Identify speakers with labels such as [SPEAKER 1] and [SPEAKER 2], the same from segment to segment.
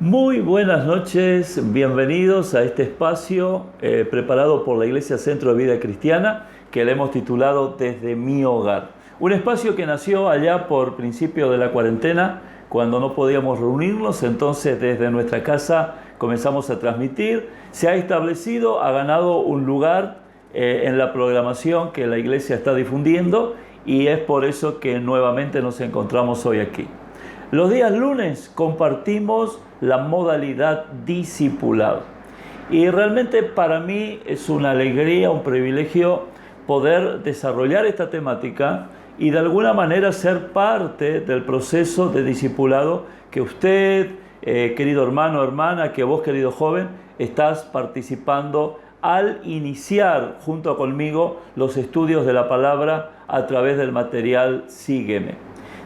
[SPEAKER 1] Muy buenas noches, bienvenidos a este espacio preparado por la Iglesia Centro de Vida Cristiana que le hemos titulado Desde mi Hogar. Un espacio que nació allá por principio de la cuarentena, cuando no podíamos reunirnos, entonces desde nuestra casa comenzamos a transmitir. Se ha establecido, ha ganado un lugar en la programación que la Iglesia está difundiendo y es por eso que nuevamente nos encontramos hoy aquí. Los días lunes compartimos la modalidad discipulado y realmente para mí es una alegría, un privilegio poder desarrollar esta temática y de alguna manera ser parte del proceso de discipulado que usted, querido hermano, hermana, que vos, querido joven, estás participando al iniciar junto conmigo los estudios de la palabra a través del material Sígueme.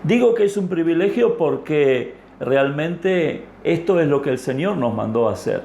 [SPEAKER 1] Digo que es un privilegio porque realmente esto es lo que el Señor nos mandó a hacer.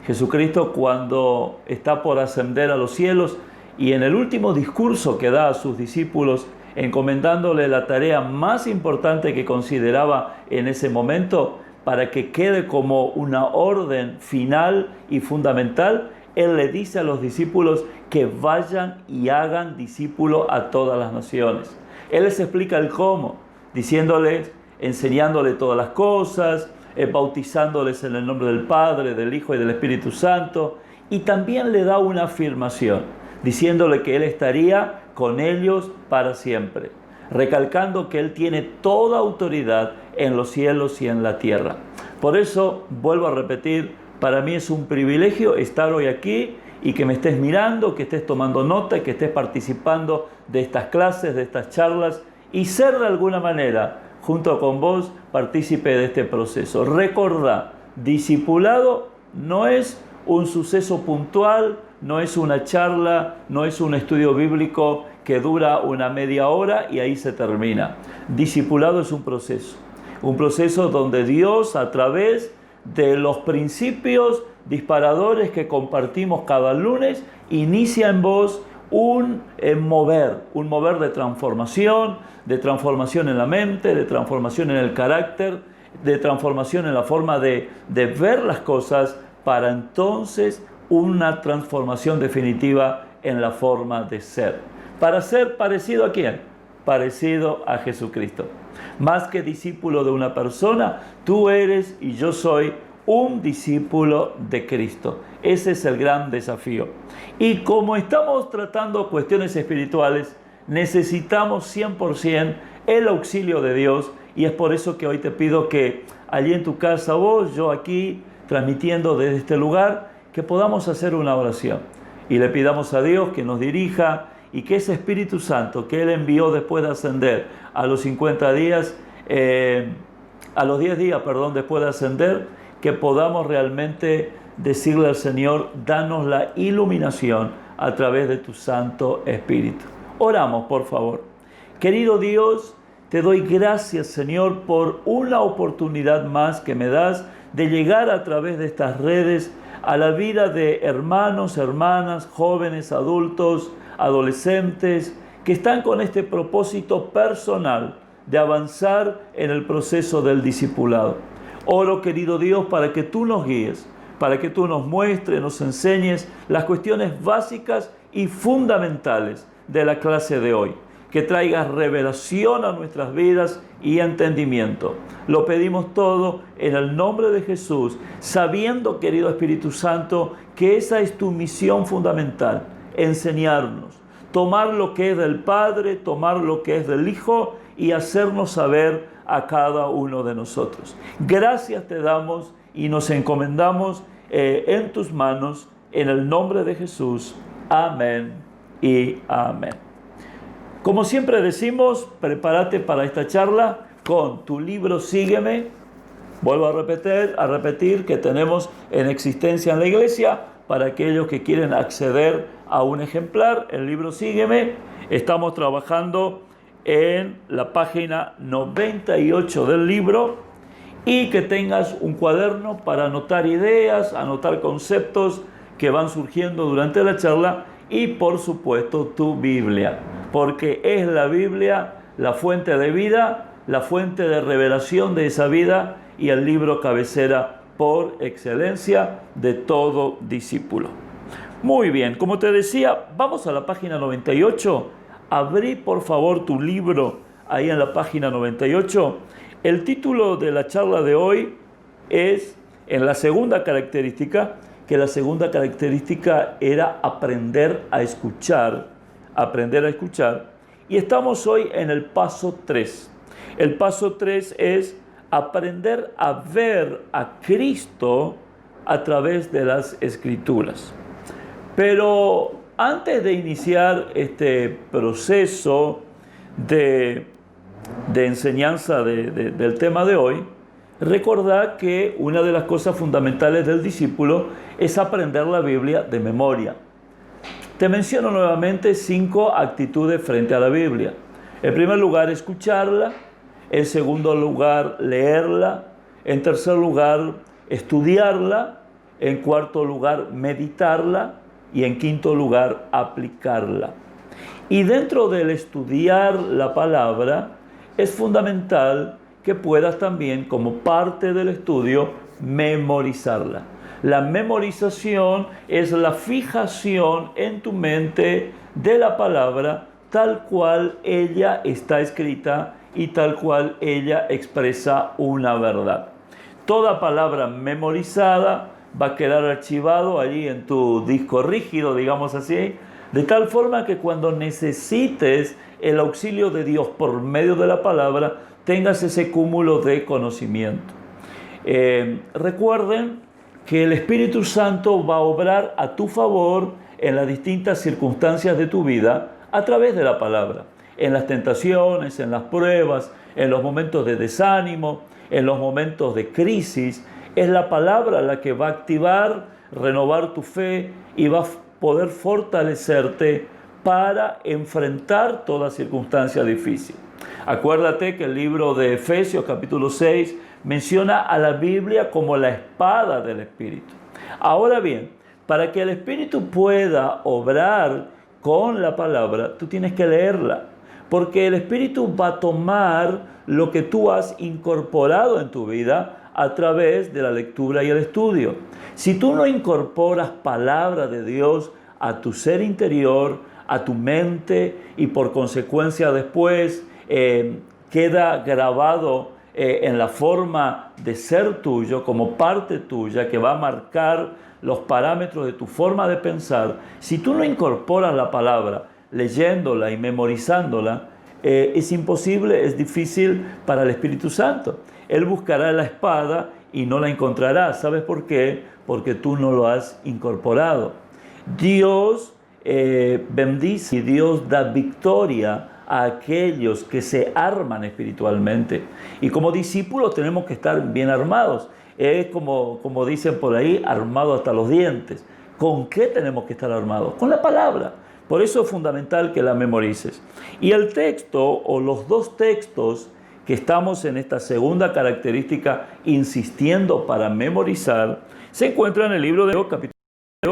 [SPEAKER 1] Jesucristo, cuando está por ascender a los cielos y en el último discurso que da a sus discípulos, encomendándole la tarea más importante que consideraba en ese momento para que quede como una orden final y fundamental, Él le dice a los discípulos que vayan y hagan discípulos a todas las naciones. Él les explica el cómo, diciéndoles, enseñándoles todas las cosas, bautizándoles en el nombre del Padre, del Hijo y del Espíritu Santo, y también le da una afirmación, diciéndole que Él estaría con ellos para siempre, recalcando que Él tiene toda autoridad en los cielos y en la tierra. Por eso, vuelvo a repetir, para mí es un privilegio estar hoy aquí y que me estés mirando, que estés tomando nota, que estés participando de estas clases, de estas charlas, y ser de alguna manera, junto con vos, partícipe de este proceso. Recordá, discipulado no es un suceso puntual, no es una charla, no es un estudio bíblico que dura una media hora y ahí se termina. Discipulado es un proceso donde Dios, a través de los principios disparadores que compartimos cada lunes, inicia en vos un mover de transformación en la mente, de transformación en el carácter, de transformación en la forma de ver las cosas, para entonces una transformación definitiva en la forma de ser. ¿Para ser parecido a quién? Parecido a Jesucristo. Más que discípulo de una persona, tú eres y yo soy un discípulo de Cristo. Ese es el gran desafío. Y como estamos tratando cuestiones espirituales, necesitamos 100% el auxilio de Dios, y es por eso que hoy te pido que allí en tu casa, vos, yo aquí, transmitiendo desde este lugar, que podamos hacer una oración y le pidamos a Dios que nos dirija y que ese Espíritu Santo que Él envió después de ascender a los 50 días, a los 10 días, después de ascender, que podamos realmente decirle al Señor, danos la iluminación a través de tu Santo Espíritu. Oramos, por favor. Querido Dios, te doy gracias, Señor, por una oportunidad más que me das de llegar a través de estas redes a la vida de hermanos, hermanas, jóvenes, adultos, adolescentes, que están con este propósito personal de avanzar en el proceso del discipulado. Oro, querido Dios, para que tú nos guíes, para que tú nos muestres, nos enseñes las cuestiones básicas y fundamentales de la clase de hoy. Que traigas revelación a nuestras vidas y entendimiento. Lo pedimos todo en el nombre de Jesús, sabiendo, querido Espíritu Santo, que esa es tu misión fundamental, enseñarnos, tomar lo que es del Padre, tomar lo que es del Hijo y hacernos saber a cada uno de nosotros. Gracias te damos y nos encomendamos en tus manos, en el nombre de Jesús. Amén y amén. Como siempre decimos, prepárate para esta charla con tu libro Sígueme. Vuelvo a repetir que tenemos en existencia en la iglesia para aquellos que quieren acceder a un ejemplar, el libro Sígueme. Estamos trabajando en la página 98 del libro, y que tengas un cuaderno para anotar ideas, anotar conceptos que van surgiendo durante la charla, y por supuesto tu Biblia, porque es la Biblia la fuente de vida, la fuente de revelación de esa vida y el libro cabecera por excelencia de todo discípulo. Muy bien, como te decía, vamos a la página 98. Abrí por favor tu libro ahí en la página 98. El título de la charla de hoy es, en la segunda característica, que la segunda característica era aprender a escuchar, y estamos hoy en el paso 3. El paso 3 es aprender a ver a Cristo a través de las Escrituras. Pero antes de iniciar este proceso de enseñanza del tema de hoy, recordad que una de las cosas fundamentales del discípulo es aprender la Biblia de memoria. Te menciono nuevamente 5 actitudes frente a la Biblia. En primer lugar, escucharla. En segundo lugar, leerla. En tercer lugar, estudiarla. En cuarto lugar, meditarla. Y en quinto lugar, aplicarla. Y dentro del estudiar la palabra, es fundamental que puedas también, como parte del estudio, memorizarla. La memorización es la fijación en tu mente de la palabra tal cual ella está escrita y tal cual ella expresa una verdad. Toda palabra memorizada va a quedar archivado allí en tu disco rígido, digamos así, de tal forma que cuando necesites el auxilio de Dios por medio de la palabra, tengas ese cúmulo de conocimiento. Recuerden que el Espíritu Santo va a obrar a tu favor en las distintas circunstancias de tu vida a través de la palabra. En las tentaciones, en las pruebas, en los momentos de desánimo, en los momentos de crisis. Es la palabra la que va a activar, renovar tu fe y va a poder fortalecerte para enfrentar toda circunstancia difícil. Acuérdate que el libro de Efesios capítulo 6 menciona a la Biblia como la espada del Espíritu. Ahora bien, para que el Espíritu pueda obrar con la palabra, tú tienes que leerla, porque el Espíritu va a tomar lo que tú has incorporado en tu vida a través de la lectura y el estudio. Si tú no incorporas palabra de Dios a tu ser interior, a tu mente, y por consecuencia después queda grabado en la forma de ser tuyo, como parte tuya, que va a marcar los parámetros de tu forma de pensar. Si tú no incorporas la palabra, leyéndola y memorizándola, es imposible, es difícil para el Espíritu Santo. Él buscará la espada y no la encontrará. ¿Sabes por qué? Porque tú no lo has incorporado. Dios bendice y Dios da victoria a aquellos que se arman espiritualmente. Y como discípulos tenemos que estar bien armados. Es como dicen por ahí, armados hasta los dientes. ¿Con qué tenemos que estar armados? Con la palabra. Por eso es fundamental que la memorices. Y el texto o los dos textos que estamos en esta segunda característica insistiendo para memorizar, se encuentran en el libro de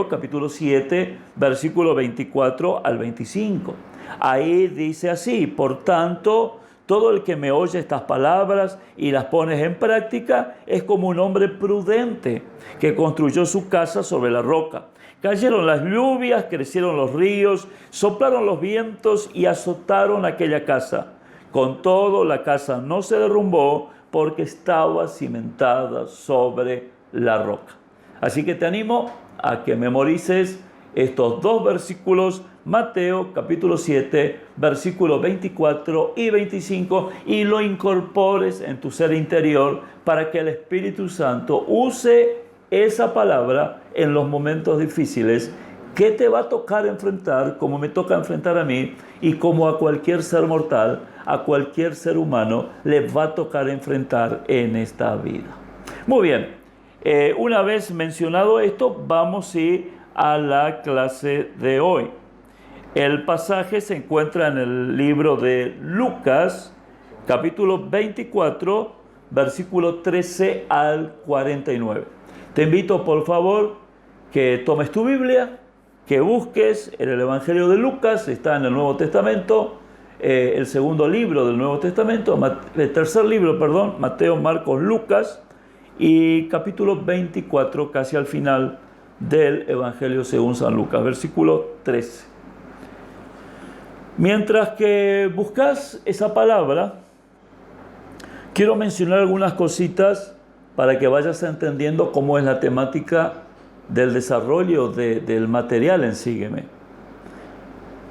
[SPEAKER 1] capítulo 7, versículo 24 al 25. Ahí dice así: por tanto, todo el que me oye estas palabras y las pones en práctica es como un hombre prudente que construyó su casa sobre la roca. Cayeron las lluvias, crecieron los ríos, soplaron los vientos y azotaron aquella casa. Con todo, la casa no se derrumbó porque estaba cimentada sobre la roca. Así que te animo a que memorices estos dos versículos, Mateo capítulo 7, versículos 24 y 25, y lo incorpores en tu ser interior para que el Espíritu Santo use esa palabra en los momentos difíciles que te va a tocar enfrentar, como me toca enfrentar a mí y como a cualquier ser mortal, a cualquier ser humano le va a tocar enfrentar en esta vida. Muy bien, una vez mencionado esto, vamos a la clase de hoy. El pasaje se encuentra en el libro de Lucas, capítulo 24, versículo 13 al 49. Te invito, por favor, que tomes tu Biblia, que busques en el Evangelio de Lucas, está en el Nuevo Testamento, el segundo libro del Nuevo Testamento, el tercer libro, Mateo, Marcos, Lucas, y capítulo 24, casi al final del Evangelio según San Lucas, versículo 13. Mientras que buscas esa palabra, quiero mencionar algunas cositas para que vayas entendiendo cómo es la temática del desarrollo del material en Sígueme.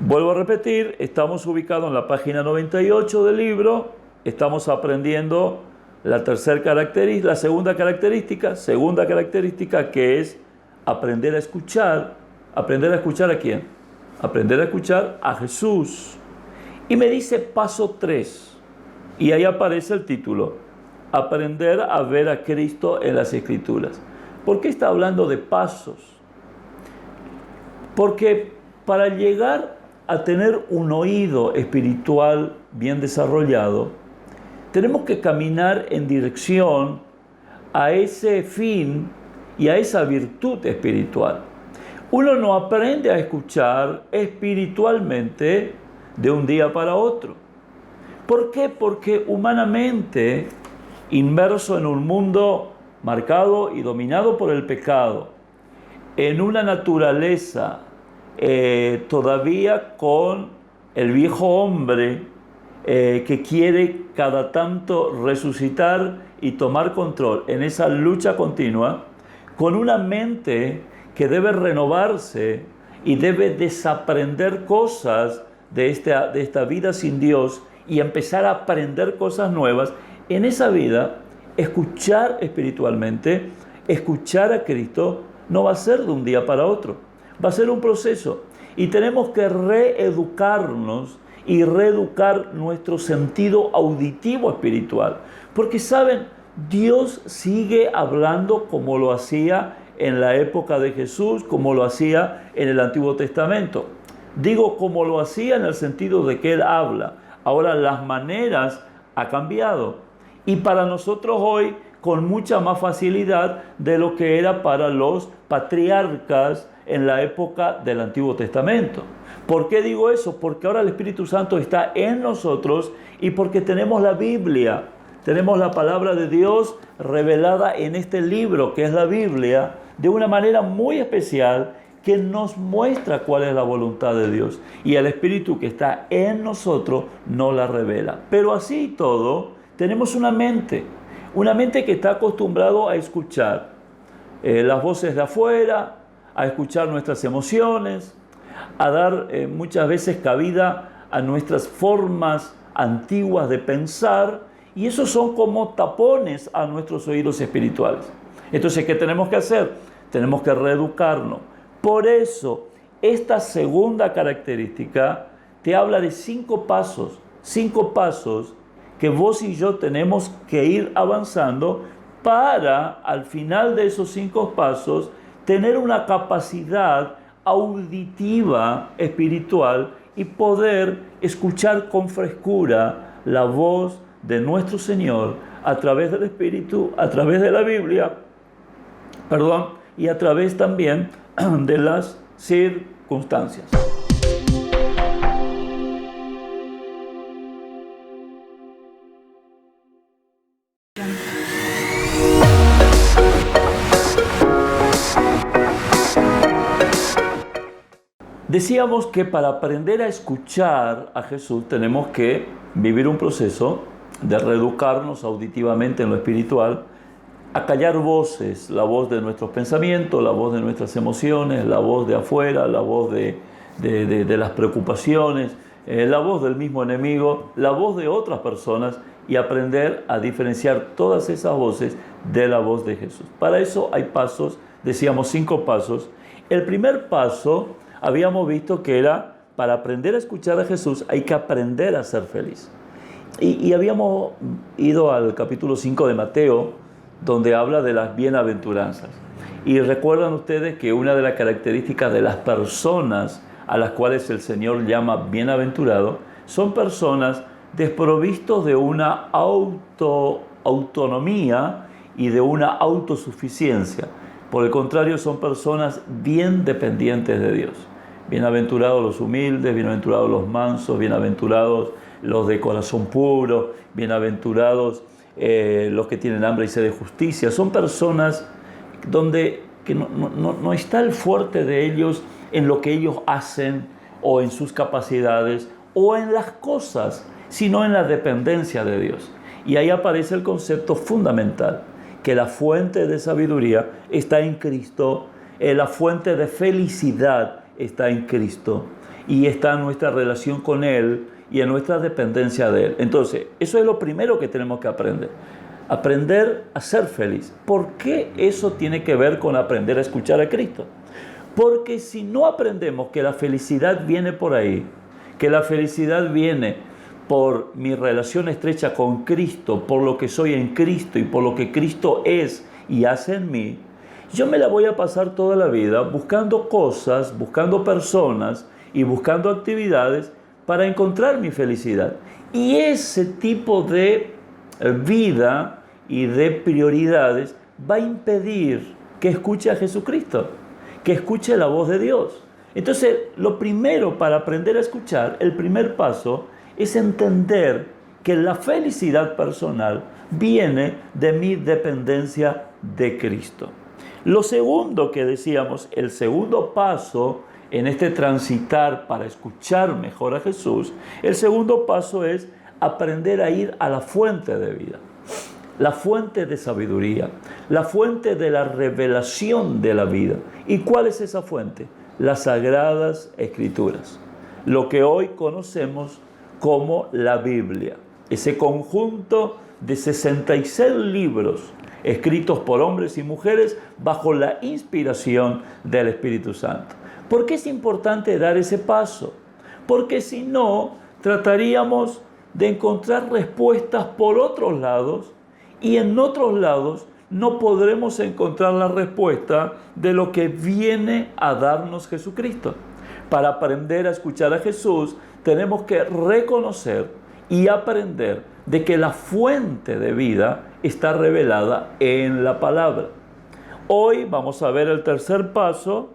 [SPEAKER 1] Vuelvo a repetir, estamos ubicados en la página 98 del libro, estamos aprendiendo la segunda característica que es aprender a escuchar. ¿Aprender a escuchar a quién? Aprender a escuchar a Jesús. Y me dice paso 3, y ahí aparece el título, aprender a ver a Cristo en las Escrituras. ¿Por qué está hablando de pasos? Porque para llegar a tener un oído espiritual bien desarrollado, tenemos que caminar en dirección a ese fin y a esa virtud espiritual. Uno no aprende a escuchar espiritualmente de un día para otro. ¿Por qué? Porque humanamente, inmerso en un mundo marcado y dominado por el pecado, en una naturaleza todavía con el viejo hombre que quiere cada tanto resucitar y tomar control en esa lucha continua, con una mente que debe renovarse y debe desaprender cosas de esta vida sin Dios y empezar a aprender cosas nuevas. En esa vida, escuchar espiritualmente, escuchar a Cristo, no va a ser de un día para otro, va a ser un proceso. Y tenemos que reeducarnos y reeducar nuestro sentido auditivo espiritual. Porque, ¿saben? Dios sigue hablando como lo hacía en la época de Jesús, como lo hacía en el Antiguo Testamento. Digo como lo hacía en el sentido de que Él habla. Ahora las maneras han cambiado. Y para nosotros hoy, con mucha más facilidad de lo que era para los patriarcas en la época del Antiguo Testamento. ¿Por qué digo eso? Porque ahora el Espíritu Santo está en nosotros y porque tenemos la Biblia. Tenemos la palabra de Dios revelada en este libro que es la Biblia de una manera muy especial que nos muestra cuál es la voluntad de Dios. Y el Espíritu que está en nosotros nos la revela. Pero así y todo, tenemos una mente que está acostumbrado a escuchar las voces de afuera, a escuchar nuestras emociones, a dar muchas veces cabida a nuestras formas antiguas de pensar, y esos son como tapones a nuestros oídos espirituales. Entonces, ¿qué tenemos que hacer? Tenemos que reeducarnos. Por eso, esta segunda característica te habla de 5 pasos que vos y yo tenemos que ir avanzando para, al final de esos 5 pasos, tener una capacidad auditiva espiritual y poder escuchar con frescura la voz de nuestro Señor a través del Espíritu, a través de la Biblia, y a través también de las circunstancias. Decíamos que para aprender a escuchar a Jesús tenemos que vivir un proceso de reeducarnos auditivamente en lo espiritual, a callar voces, la voz de nuestros pensamientos, la voz de nuestras emociones, la voz de afuera, la voz de las preocupaciones, la voz del mismo enemigo, la voz de otras personas, y aprender a diferenciar todas esas voces de la voz de Jesús. Para eso hay pasos, decíamos 5 pasos. El primer paso habíamos visto que era, para aprender a escuchar a Jesús hay que aprender a ser feliz. Y habíamos ido al capítulo 5 de Mateo, donde habla de las bienaventuranzas. Y recuerdan ustedes que una de las características de las personas a las cuales el Señor llama bienaventurado son personas desprovistos de una autonomía y de una autosuficiencia. Por el contrario, son personas bien dependientes de Dios. Bienaventurados los humildes, bienaventurados los mansos, bienaventurados los de corazón puro, bienaventurados los que tienen hambre y sed de justicia. Son personas donde que no está el fuerte de ellos en lo que ellos hacen o en sus capacidades o en las cosas, sino en la dependencia de Dios. Y ahí aparece el concepto fundamental, que la fuente de sabiduría está en Cristo, la fuente de felicidad está en Cristo y está en nuestra relación con Él y en nuestra dependencia de Él. Entonces, eso es lo primero que tenemos que aprender. Aprender a ser feliz. ¿Por qué eso tiene que ver con aprender a escuchar a Cristo? Porque si no aprendemos que la felicidad viene por ahí, que la felicidad viene por mi relación estrecha con Cristo, por lo que soy en Cristo y por lo que Cristo es y hace en mí, yo me la voy a pasar toda la vida buscando cosas, buscando personas y buscando actividades para encontrar mi felicidad. Y ese tipo de vida y de prioridades va a impedir que escuche a Jesucristo, que escuche la voz de Dios. Entonces, lo primero para aprender a escuchar, el primer paso, es entender que la felicidad personal viene de mi dependencia de Cristo. Lo segundo que decíamos, el segundo paso en este transitar para escuchar mejor a Jesús, el segundo paso es aprender a ir a la fuente de vida, la fuente de sabiduría, la fuente de la revelación de la vida. ¿Y cuál es esa fuente? Las Sagradas Escrituras, lo que hoy conocemos como la Biblia, ese conjunto de 66 libros escritos por hombres y mujeres bajo la inspiración del Espíritu Santo. ¿Por qué es importante dar ese paso? Porque si no, trataríamos de encontrar respuestas por otros lados y en otros lados no podremos encontrar la respuesta de lo que viene a darnos Jesucristo. Para aprender a escuchar a Jesús, tenemos que reconocer y aprender de que la fuente de vida está revelada en la palabra. Hoy vamos a ver el tercer paso,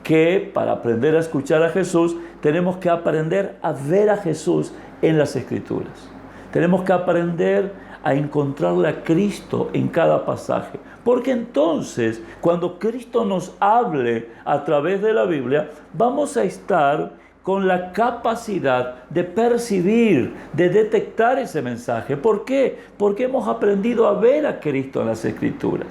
[SPEAKER 1] que para aprender a escuchar a Jesús, tenemos que aprender a ver a Jesús en las Escrituras. Tenemos que aprender a encontrarle a Cristo en cada pasaje. Porque entonces, cuando Cristo nos hable a través de la Biblia, vamos a estar con la capacidad de percibir, de detectar ese mensaje. ¿Por qué? Porque hemos aprendido a ver a Cristo en las Escrituras.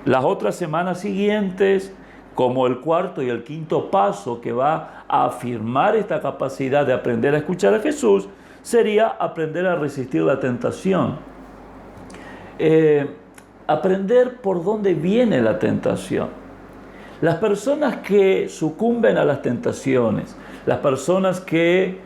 [SPEAKER 1] Las otras semanas siguientes, como el cuarto y el quinto paso que va a afirmar esta capacidad de aprender a escuchar a Jesús, sería aprender a resistir la tentación. Aprender por dónde viene la tentación. Las personas que sucumben a las tentaciones, las personas que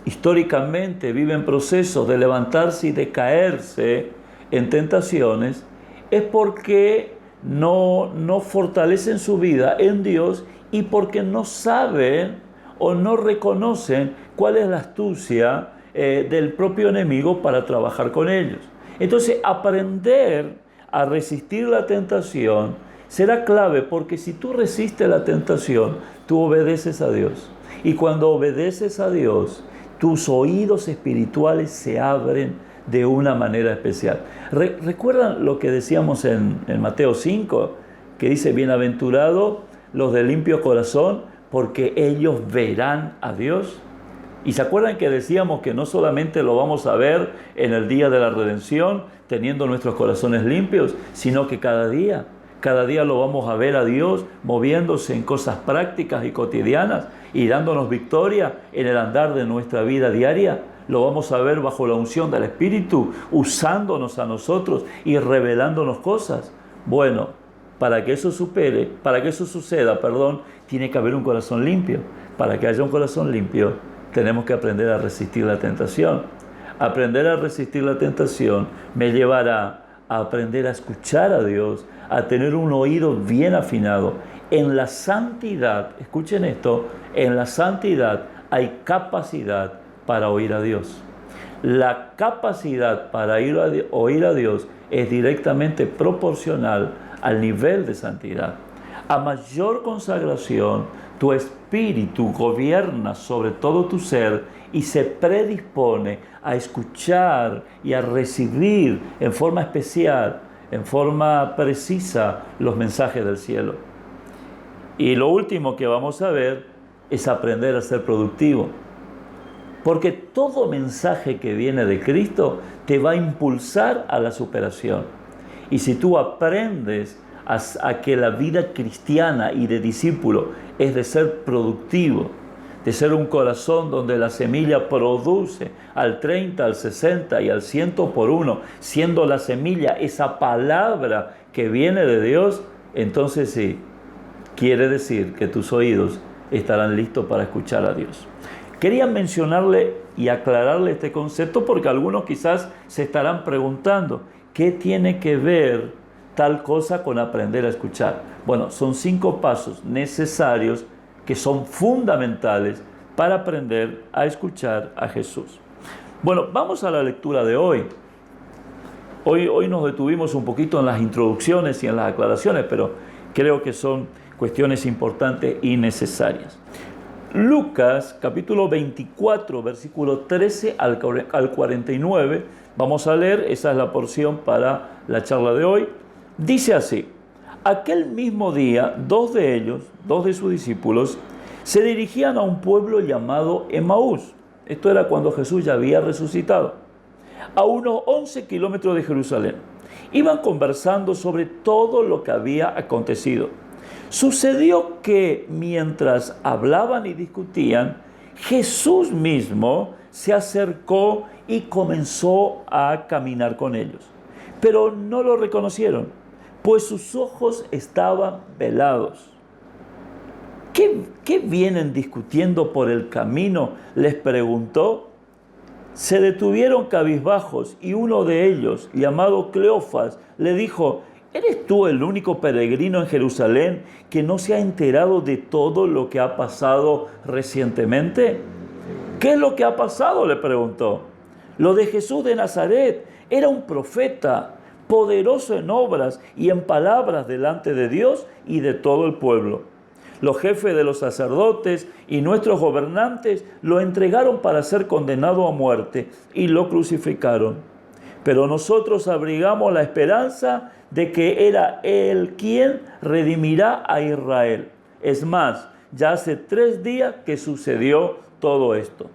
[SPEAKER 1] históricamente viven procesos de levantarse y de caerse en tentaciones, es porque no fortalecen su vida en Dios y porque no saben o no reconocen cuál es la astucia del propio enemigo para trabajar con ellos. Entonces, aprender a resistir la tentación será clave, porque si tú resistes la tentación, tú obedeces a Dios. Y cuando obedeces a Dios, tus oídos espirituales se abren de una manera especial. ¿Recuerdan lo que decíamos en Mateo 5? Que dice, bienaventurados los de limpio corazón, porque ellos verán a Dios. ¿Y se acuerdan que decíamos que no solamente lo vamos a ver en el día de la redención, teniendo nuestros corazones limpios, sino que cada día lo vamos a ver a Dios moviéndose en cosas prácticas y cotidianas y dándonos victoria en el andar de nuestra vida diaria? Lo vamos a ver bajo la unción del Espíritu, usándonos a nosotros y revelándonos cosas. Bueno, para que eso suceda, tiene que haber un corazón limpio. Para que haya un corazón limpio, tenemos que aprender a resistir la tentación. Aprender a resistir la tentación me llevará a aprender a escuchar a Dios, a tener un oído bien afinado. En la santidad, escuchen esto, en la santidad hay capacidad para oír a Dios. La capacidad para oír a Dios es directamente proporcional al nivel de santidad. A mayor consagración tu espíritu gobierna sobre todo tu ser y se predispone a escuchar y a recibir en forma especial, en forma precisa, los mensajes del cielo. Y lo último que vamos a ver es aprender a ser productivo. Porque todo mensaje que viene de Cristo te va a impulsar a la superación. Y si tú aprendes a que la vida cristiana y de discípulo es de ser productivo, de ser un corazón donde la semilla produce al 30, al 60 y al 100 por uno, siendo la semilla esa palabra que viene de Dios, entonces sí, quiere decir que tus oídos estarán listos para escuchar a Dios. Quería mencionarle y aclararle este concepto porque algunos quizás se estarán preguntando, ¿qué tiene que ver tal cosa con aprender a escuchar? Bueno, son 5 pasos necesarios que son fundamentales para aprender a escuchar a Jesús. Bueno, vamos a la lectura de hoy. Hoy nos detuvimos un poquito en las introducciones y en las aclaraciones, pero creo que son cuestiones importantes y necesarias. Lucas, capítulo 24, versículo 13 al 49, vamos a leer, esa es la porción para la charla de hoy. Dice así: aquel mismo día, dos de sus discípulos, se dirigían a un pueblo llamado Emaús. Esto era cuando Jesús ya había resucitado, a unos 11 kilómetros de Jerusalén. Iban conversando sobre todo lo que había acontecido. Sucedió que mientras hablaban y discutían, Jesús mismo se acercó y comenzó a caminar con ellos. Pero no lo reconocieron, pues sus ojos estaban velados. ¿Qué vienen discutiendo por el camino?, les preguntó. Se detuvieron cabizbajos y uno de ellos, llamado Cleofas, le dijo: ¿eres tú el único peregrino en Jerusalén que no se ha enterado de todo lo que ha pasado recientemente? ¿Qué es lo que ha pasado?, le preguntó. Lo de Jesús de Nazaret. Era un profeta, poderoso en obras y en palabras delante de Dios y de todo el pueblo. Los jefes de los sacerdotes y nuestros gobernantes lo entregaron para ser condenado a muerte y lo crucificaron. Pero nosotros abrigamos la esperanza de que era Él quien redimirá a Israel. Es más, ya hace 3 días que sucedió todo esto.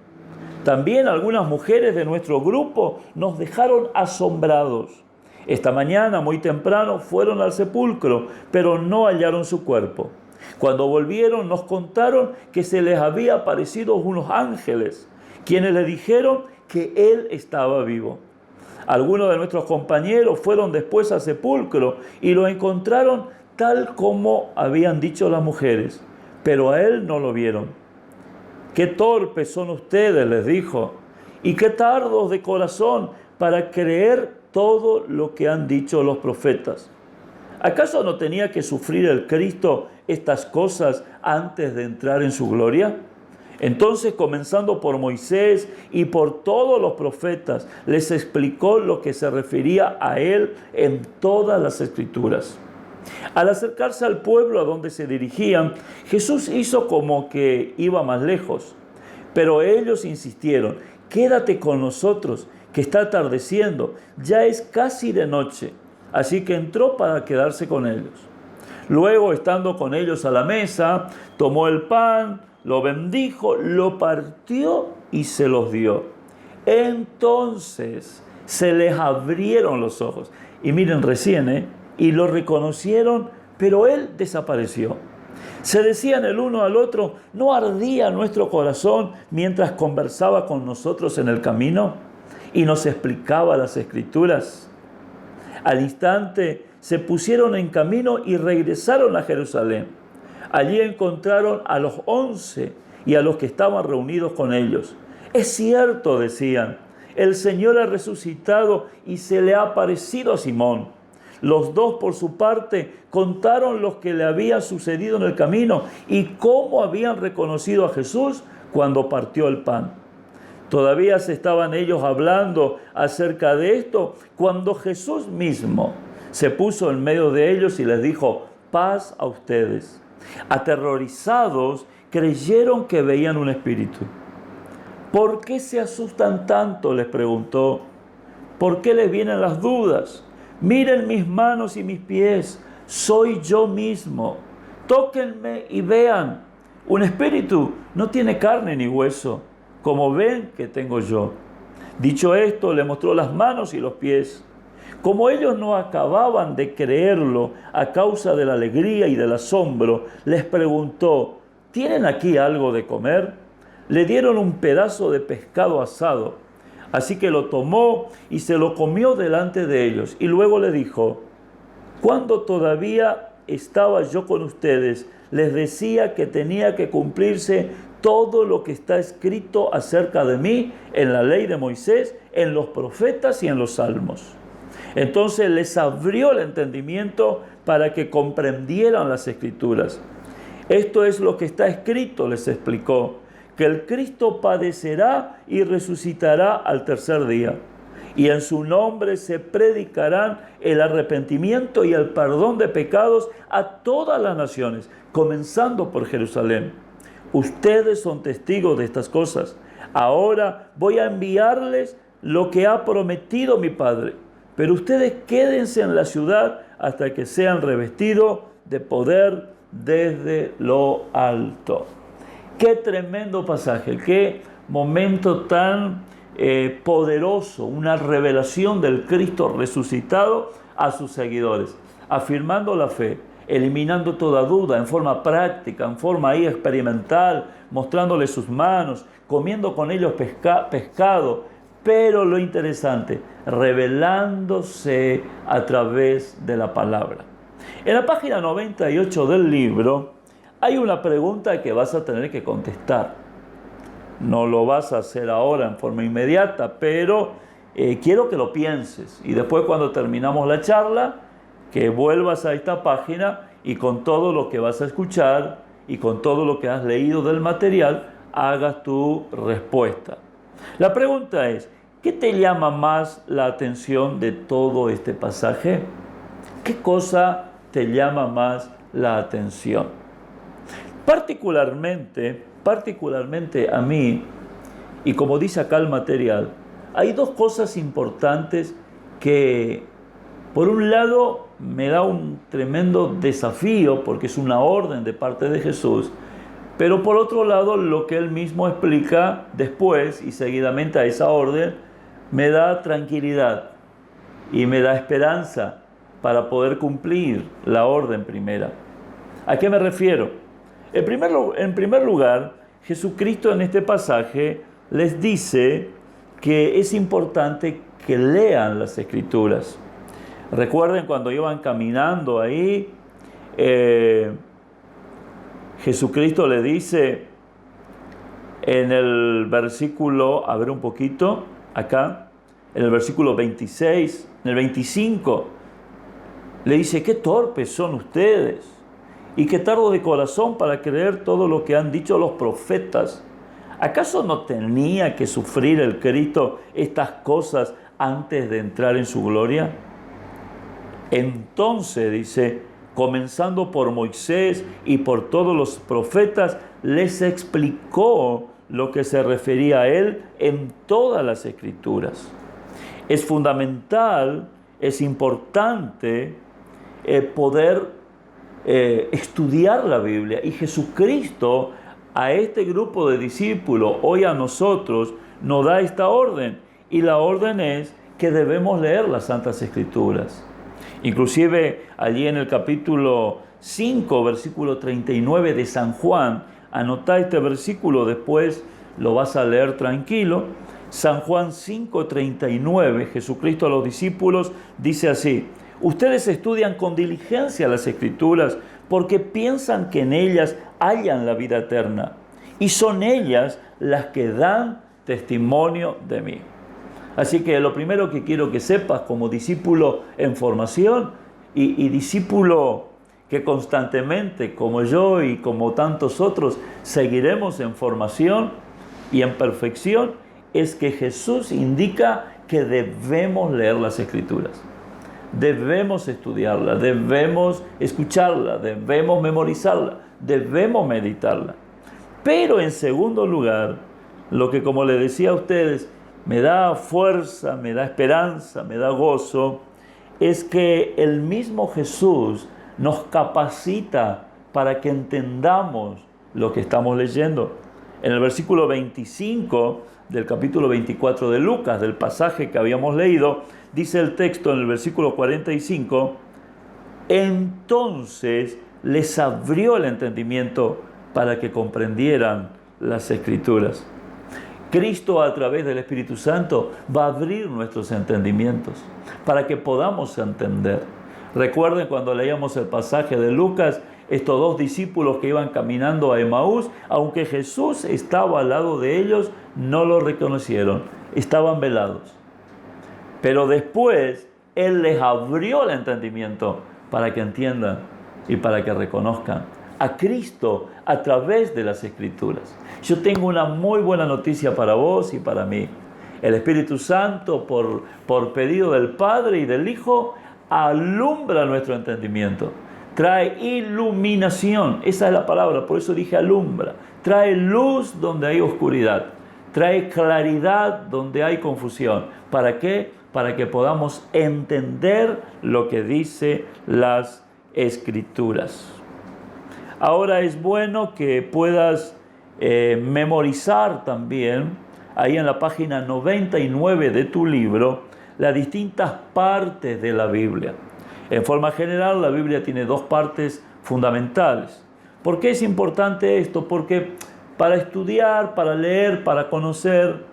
[SPEAKER 1] También algunas mujeres de nuestro grupo nos dejaron asombrados. Esta mañana, muy temprano, fueron al sepulcro, pero no hallaron su cuerpo. Cuando volvieron, nos contaron que se les había aparecido unos ángeles, quienes le dijeron que Él estaba vivo. Algunos de nuestros compañeros fueron después al sepulcro y lo encontraron tal como habían dicho las mujeres, pero a Él no lo vieron. ¡Qué torpes son ustedes!, les dijo, y qué tardos de corazón para creer todo lo que han dicho los profetas. ¿Acaso no tenía que sufrir el Cristo estas cosas antes de entrar en su gloria? Entonces, comenzando por Moisés y por todos los profetas, les explicó lo que se refería a Él en todas las Escrituras. Al acercarse al pueblo a donde se dirigían, Jesús hizo como que iba más lejos. Pero ellos insistieron: quédate con nosotros, que está atardeciendo, ya es casi de noche. Así que entró para quedarse con ellos. Luego, estando con ellos a la mesa, tomó el pan, lo bendijo, lo partió y se los dio. Entonces se les abrieron los ojos. Y miren, recién, y lo reconocieron, pero Él desapareció. Se decían el uno al otro: ¿no ardía nuestro corazón mientras conversaba con nosotros en el camino y nos explicaba las Escrituras? Al instante se pusieron en camino y regresaron a Jerusalén. Allí encontraron a los 11 y a los que estaban reunidos con ellos. Es cierto, decían, el Señor ha resucitado y se le ha aparecido a Simón. Los dos, por su parte, contaron lo que le había sucedido en el camino y cómo habían reconocido a Jesús cuando partió el pan. Todavía se estaban ellos hablando acerca de esto cuando Jesús mismo se puso en medio de ellos y les dijo: paz a ustedes. Aterrorizados creyeron que veían un espíritu. ¿Por qué se asustan tanto?, les preguntó. ¿Por qué les vienen las dudas? Miren mis manos y mis pies, soy yo mismo. Tóquenme y vean. Un espíritu no tiene carne ni hueso, como ven que tengo yo. Dicho esto, le mostró las manos y los pies. Como ellos no acababan de creerlo a causa de la alegría y del asombro, les preguntó, ¿tienen aquí algo de comer? Le dieron un pedazo de pescado asado, así que lo tomó y se lo comió delante de ellos. Y luego le dijo, cuando todavía estaba yo con ustedes, les decía que tenía que cumplirse todo lo que está escrito acerca de mí en la ley de Moisés, en los profetas y en los salmos. Entonces les abrió el entendimiento para que comprendieran las Escrituras. Esto es lo que está escrito, les explicó, que el Cristo padecerá y resucitará al tercer día. Y en su nombre se predicarán el arrepentimiento y el perdón de pecados a todas las naciones, comenzando por Jerusalén. Ustedes son testigos de estas cosas. Ahora voy a enviarles lo que ha prometido mi Padre. Pero ustedes quédense en la ciudad hasta que sean revestidos de poder desde lo alto. Qué tremendo pasaje, qué momento tan poderoso, una revelación del Cristo resucitado a sus seguidores, afirmando la fe, eliminando toda duda en forma práctica, en forma experimental, mostrándoles sus manos, comiendo con ellos pescado. Pero lo interesante, revelándose a través de la palabra. En la página 98 del libro hay una pregunta que vas a tener que contestar. No lo vas a hacer ahora en forma inmediata, pero quiero que lo pienses. Y después, cuando terminamos la charla, que vuelvas a esta página y con todo lo que vas a escuchar y con todo lo que has leído del material, hagas tu respuesta. La pregunta es, ¿qué te llama más la atención de todo este pasaje? ¿Qué cosa te llama más la atención? Particularmente a mí, y como dice acá el material, hay dos cosas importantes que, por un lado, me da un tremendo desafío, porque es una orden de parte de Jesús, pero por otro lado, lo que él mismo explica después y seguidamente a esa orden, me da tranquilidad y me da esperanza para poder cumplir la orden primera. ¿A qué me refiero? En primer lugar, Jesucristo en este pasaje les dice que es importante que lean las Escrituras. Recuerden cuando iban caminando ahí, Jesucristo le dice en el versículo, a ver un poquito, acá, en el versículo 26, en el 25, le dice, qué torpes son ustedes y qué tardos de corazón para creer todo lo que han dicho los profetas. ¿Acaso no tenía que sufrir el Cristo estas cosas antes de entrar en su gloria? Entonces, dice, comenzando por Moisés y por todos los profetas, les explicó lo que se refería a él en todas las Escrituras. Es fundamental, es importante poder estudiar la Biblia. Y Jesucristo a este grupo de discípulos, hoy a nosotros, nos da esta orden. Y la orden es que debemos leer las Santas Escrituras. Inclusive allí en el capítulo 5, versículo 39 de San Juan, anotá este versículo, después lo vas a leer tranquilo. San Juan 5:39, Jesucristo a los discípulos dice así: ustedes estudian con diligencia las Escrituras porque piensan que en ellas hallan la vida eterna, y son ellas las que dan testimonio de mí. Así que lo primero que quiero que sepas como discípulo en formación y discípulo que constantemente, como yo y como tantos otros, seguiremos en formación y en perfección, es que Jesús indica que debemos leer las Escrituras. Debemos estudiarla, debemos escucharla, debemos memorizarla, debemos meditarla. Pero en segundo lugar, lo que, como les decía a ustedes, me da fuerza, me da esperanza, me da gozo, es que el mismo Jesús nos capacita para que entendamos lo que estamos leyendo. En el versículo 25 del capítulo 24 de Lucas, del pasaje que habíamos leído, dice el texto en el versículo 45, entonces les abrió el entendimiento para que comprendieran las Escrituras. Cristo, a través del Espíritu Santo, va a abrir nuestros entendimientos para que podamos entender. Recuerden cuando leíamos el pasaje de Lucas, estos dos discípulos que iban caminando a Emaús, aunque Jesús estaba al lado de ellos, no lo reconocieron, estaban velados. Pero después Él les abrió el entendimiento para que entiendan y para que reconozcan a Cristo a través de las Escrituras. Yo tengo una muy buena noticia para vos y para mí. El Espíritu Santo, por pedido del Padre y del Hijo, alumbra nuestro entendimiento. Trae iluminación, esa es la palabra, por eso dije alumbra. Trae luz donde hay oscuridad. Trae claridad donde hay confusión. ¿Para qué? Para que podamos entender lo que dice las Escrituras. Ahora es bueno que puedas memorizar también, ahí en la página 99 de tu libro, las distintas partes de la Biblia. En forma general, la Biblia tiene dos partes fundamentales. ¿Por qué es importante esto? Porque para estudiar, para leer, para conocer,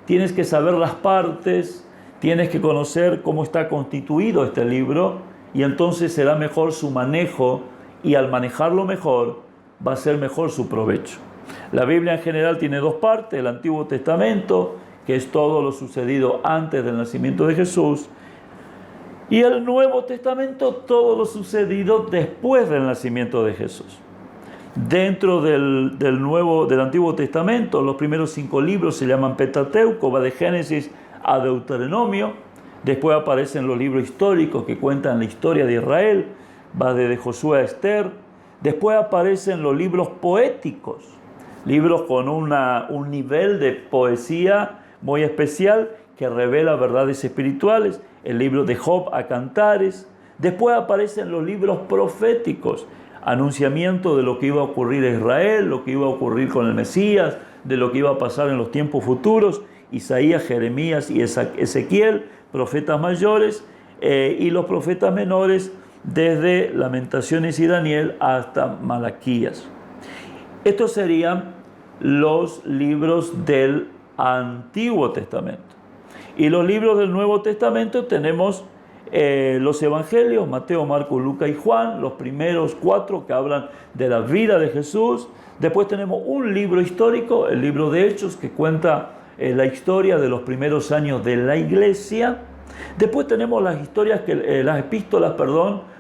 [SPEAKER 1] tienes que saber las partes, tienes que conocer cómo está constituido este libro, y entonces será mejor su manejo, y al manejarlo mejor, va a ser mejor su provecho. La Biblia en general tiene dos partes: el Antiguo Testamento, que es todo lo sucedido antes del nacimiento de Jesús, y el Nuevo Testamento, todo lo sucedido después del nacimiento de Jesús. Dentro del Antiguo Testamento, los primeros 5 libros se llaman Pentateuco, va de Génesis a Deuteronomio. Después aparecen los libros históricos que cuentan la historia de Israel, va desde Josué a Esther. Después aparecen los libros poéticos, libros con un nivel de poesía muy especial que revela verdades espirituales. El libro de Job a Cantares. Después aparecen los libros proféticos, anunciamiento de lo que iba a ocurrir a Israel, lo que iba a ocurrir con el Mesías, de lo que iba a pasar en los tiempos futuros. Isaías, Jeremías y Ezequiel, profetas mayores, y los profetas menores desde Lamentaciones y Daniel hasta Malaquías. Estos serían los libros del Antiguo Testamento. Y los libros del Nuevo Testamento tenemos los Evangelios, Mateo, Marcos, Lucas y Juan, los primeros 4 que hablan de la vida de Jesús. Después tenemos un libro histórico, el libro de Hechos, que cuenta la historia de los primeros años de la iglesia. Después tenemos las epístolas,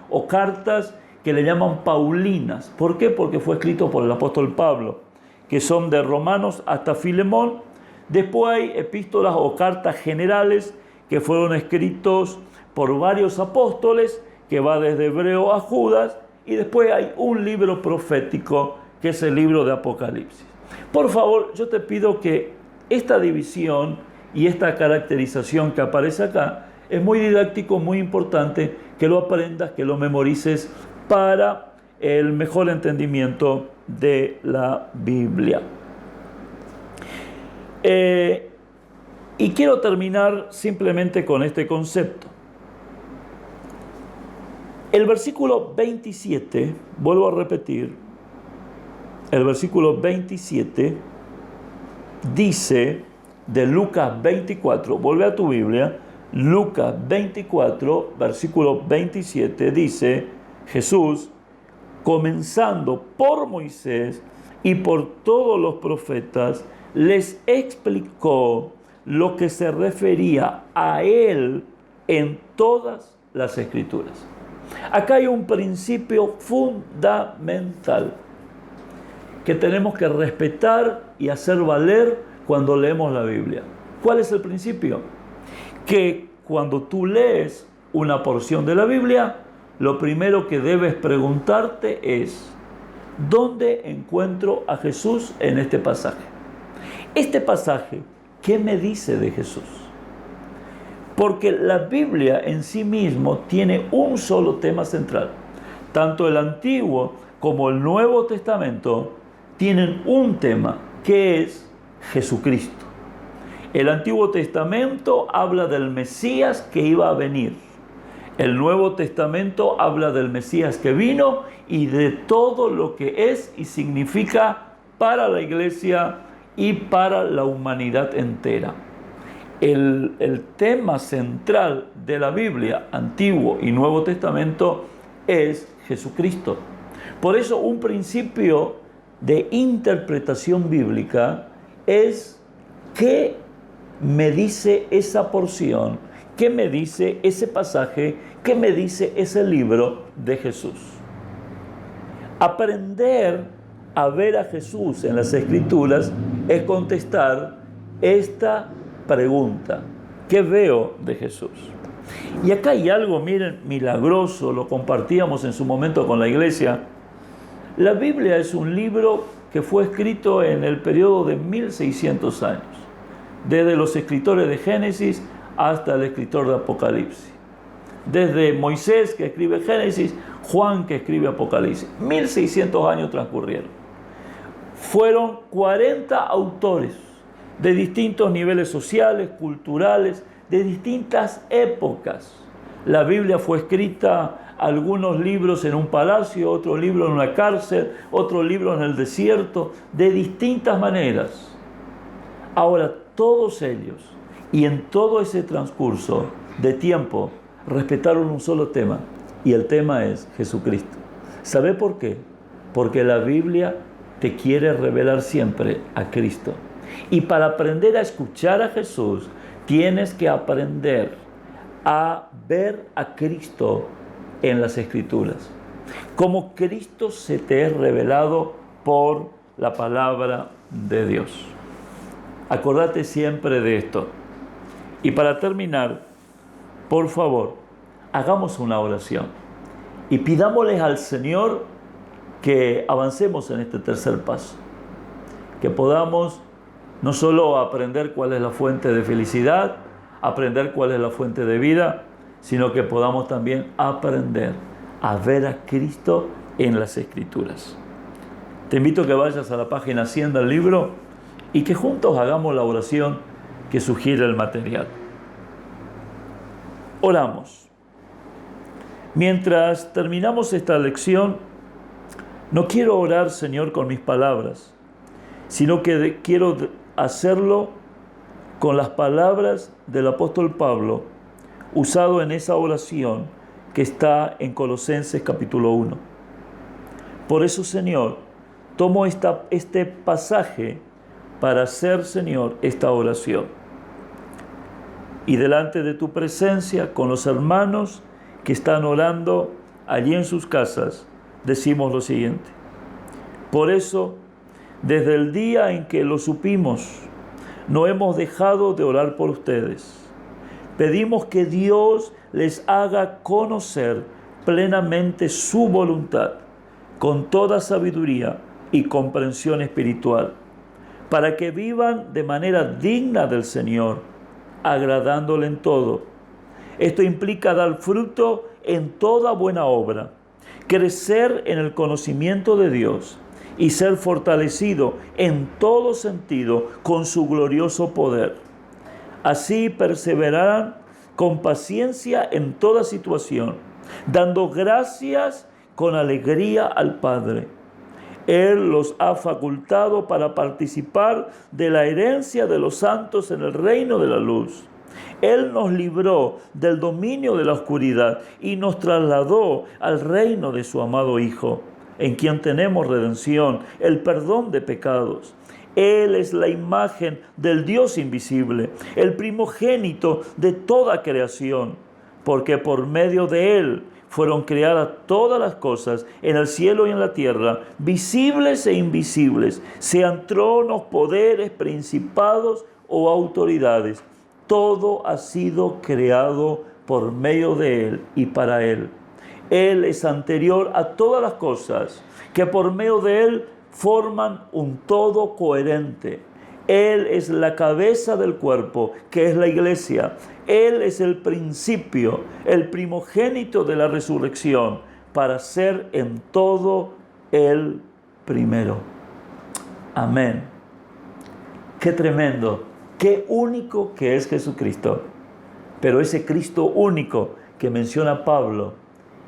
[SPEAKER 1] o cartas que le llaman paulinas. ¿Por qué? Porque fue escrito por el apóstol Pablo, que son de Romanos hasta Filemón. Después hay epístolas o cartas generales que fueron escritos por varios apóstoles, que va desde Hebreo a Judas, y después hay un libro profético, que es el libro de Apocalipsis. Por favor, yo te pido que esta división y esta caracterización que aparece acá es muy didáctico, muy importante, que lo aprendas, que lo memorices para el mejor entendimiento de la Biblia. Y quiero terminar simplemente con este concepto. El versículo 27, vuelvo a repetir, el versículo 27 dice de Lucas 24, vuelve a tu Biblia, Lucas 24, versículo 27, dice Jesús, comenzando por Moisés y por todos los profetas, les explicó lo que se refería a él en todas las Escrituras. Acá hay un principio fundamental que tenemos que respetar y hacer valer cuando leemos la Biblia. ¿Cuál es el principio? Que cuando tú lees una porción de la Biblia, lo primero que debes preguntarte es: ¿Dónde encuentro a Jesús en este pasaje? Este pasaje, ¿qué me dice de Jesús? Porque la Biblia en sí mismo tiene un solo tema central. Tanto el Antiguo como el Nuevo Testamento tienen un tema, que es Jesucristo. El Antiguo Testamento habla del Mesías que iba a venir. El Nuevo Testamento habla del Mesías que vino y de todo lo que es y significa para la iglesia y para la humanidad entera. El tema central de la Biblia, Antiguo y Nuevo Testamento, es Jesucristo. Por eso un principio de interpretación bíblica es qué me dice esa porción, qué me dice ese pasaje, qué me dice ese libro de Jesús. Aprender a ver a Jesús en las Escrituras es contestar esta pregunta: ¿qué veo de Jesús? Y acá hay algo, miren, milagroso, lo compartíamos en su momento con la iglesia. La Biblia es un libro que fue escrito en el periodo de 1600 años, desde los escritores de Génesis hasta el escritor de Apocalipsis. Desde Moisés, que escribe Génesis, Juan, que escribe Apocalipsis. 1600 años transcurrieron. Fueron 40 autores de distintos niveles sociales, culturales, de distintas épocas. La Biblia fue escrita, algunos libros en un palacio, otros libros en una cárcel, otros libros en el desierto, de distintas maneras. Ahora, todos ellos, y en todo ese transcurso de tiempo, respetaron un solo tema, y el tema es Jesucristo. ¿Sabe por qué? Porque la Biblia te quiere revelar siempre a Cristo. Y para aprender a escuchar a Jesús, tienes que aprender a ver a Cristo en las Escrituras. Como Cristo se te es revelado por la palabra de Dios. Acordate siempre de esto. Y para terminar, por favor, hagamos una oración y pidámosle al Señor que avancemos en este tercer paso. Que podamos no solo aprender cuál es la fuente de felicidad, aprender cuál es la fuente de vida, sino que podamos también aprender a ver a Cristo en las Escrituras. Te invito a que vayas a la página 100 del libro y que juntos hagamos la oración que sugiere el material. Oramos. Mientras terminamos esta lección, no quiero orar, Señor, con mis palabras, sino que quiero hacerlo con las palabras del apóstol Pablo, usado en esa oración que está en Colosenses capítulo 1. Por eso, Señor, tomo este pasaje para hacer, Señor, esta oración. Y delante de tu presencia, con los hermanos que están orando allí en sus casas, decimos lo siguiente: por eso, desde el día en que lo supimos, no hemos dejado de orar por ustedes. Pedimos que Dios les haga conocer plenamente su voluntad, con toda sabiduría y comprensión espiritual, para que vivan de manera digna del Señor, agradándole en todo. Esto implica dar fruto en toda buena obra, crecer en el conocimiento de Dios y ser fortalecido en todo sentido con su glorioso poder. Así perseverarán con paciencia en toda situación, dando gracias con alegría al Padre. Él los ha facultado para participar de la herencia de los santos en el reino de la luz. Él nos libró del dominio de la oscuridad y nos trasladó al reino de su amado Hijo, en quien tenemos redención, el perdón de pecados. Él es la imagen del Dios invisible, el primogénito de toda creación, porque por medio de Él fueron creadas todas las cosas en el cielo y en la tierra, visibles e invisibles, sean tronos, poderes, principados o autoridades. Todo ha sido creado por medio de Él y para Él. Él es anterior a todas las cosas, que por medio de Él forman un todo coherente. Él es la cabeza del cuerpo, que es la iglesia. Él es el principio, el primogénito de la resurrección, para ser en todo el primero. Amén. Qué tremendo, qué único que es Jesucristo. Pero ese Cristo único que menciona Pablo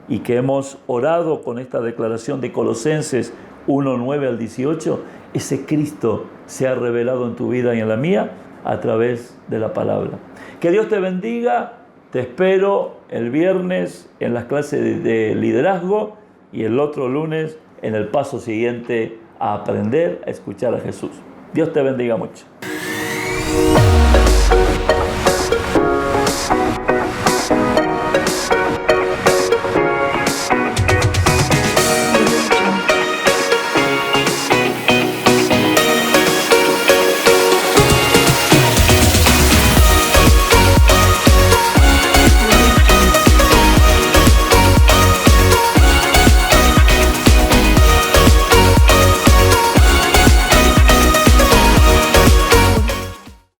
[SPEAKER 1] y que hemos orado con esta declaración de Colosenses 1:9 al 18, ese Cristo se ha revelado en tu vida y en la mía a través de la palabra. Que Dios te bendiga. Te espero el viernes en las clases de liderazgo y el otro lunes en el paso siguiente a aprender a escuchar a Jesús. Dios te bendiga mucho.